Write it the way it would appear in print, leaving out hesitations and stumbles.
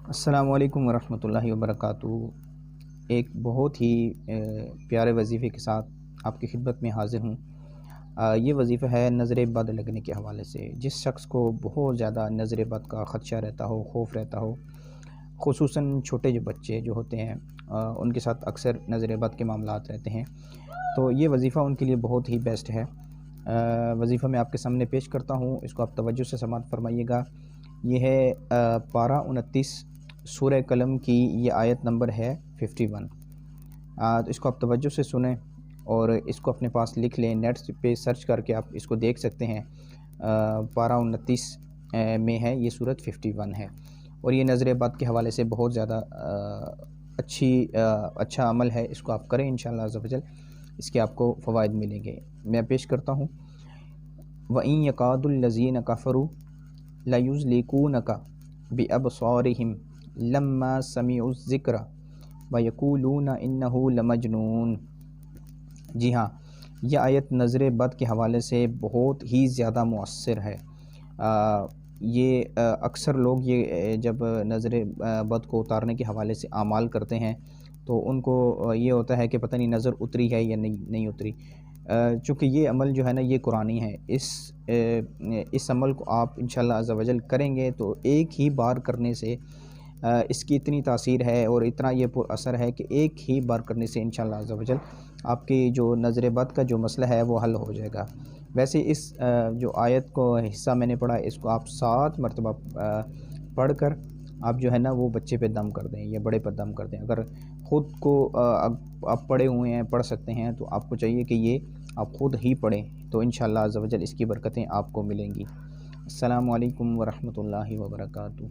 السلام علیکم ورحمۃ اللہ وبرکاتہ۔ ایک بہت ہی پیارے وظیفے کے ساتھ آپ کی خدمت میں حاضر ہوں۔ یہ وظیفہ ہے نظر بد لگنے کے حوالے سے۔ جس شخص کو بہت زیادہ نظر بد کا خدشہ رہتا ہو، خوف رہتا ہو، خصوصاً چھوٹے جو بچے جو ہوتے ہیں ان کے ساتھ اکثر نظر بد کے معاملات رہتے ہیں، تو یہ وظیفہ ان کے لیے بہت ہی بیسٹ ہے۔ وظیفہ میں آپ کے سامنے پیش کرتا ہوں، اس کو آپ توجہ سے سماعت فرمائیے گا۔ یہ ہے پارہ 29 سورہ قلم کی یہ آیت نمبر ہے 51۔ تو اس کو آپ توجہ سے سنیں اور اس کو اپنے پاس لکھ لیں، نیٹ پہ سرچ کر کے آپ اس کو دیکھ سکتے ہیں۔ پارہ 29 میں ہے، یہ سورت 51 ہے، اور یہ نظر بد کے حوالے سے بہت زیادہ اچھا عمل ہے۔ اس کو آپ کریں انشاءاللہ عز و جل، اس کے آپ کو فوائد ملیں گے۔ میں پیش کرتا ہوں، وَإِن يَكَادُ الَّذِينَ كَفَرُوا لَيُزْلِقُونَكَ بِأَبْصَارِهِمْ لَمَّا سَمِعُوا الذِّكْرَ وَيَقُولُونَ إِنَّهُ لَمَجْنُونٌ۔ جی ہاں، یہ آیت نظر بد کے حوالے سے بہت ہی زیادہ مؤثر ہے۔ یہ اکثر لوگ یہ جب نظر بد کو اتارنے کے حوالے سے اعمال کرتے ہیں تو ان کو یہ ہوتا ہے کہ پتہ نہیں نظر اتری ہے یا نہیں اتری۔ چونکہ یہ عمل جو ہے نا، یہ قرآنی ہے۔ اس عمل کو آپ انشاءاللہ عز و جل کریں گے تو ایک ہی بار کرنے سے اس کی اتنی تاثیر ہے اور اتنا یہ پر اثر ہے کہ ایک ہی بار کرنے سے انشاءاللہ عز و جل آپ کی جو نظر بد کا جو مسئلہ ہے وہ حل ہو جائے گا۔ ویسے اس جو آیت کو حصہ میں نے پڑھا، اس کو آپ 7 مرتبہ پڑھ کر آپ جو ہے نا وہ بچے پہ دم کر دیں یا بڑے پہ دم کر دیں۔ اگر خود کو آپ پڑھے ہوئے ہیں، پڑھ سکتے ہیں، تو آپ کو چاہیے کہ یہ آپ خود ہی پڑھیں، تو انشاءاللہ عز و جل اس کی برکتیں آپ کو ملیں گی۔ السلام علیکم ورحمۃ اللہ وبرکاتہ۔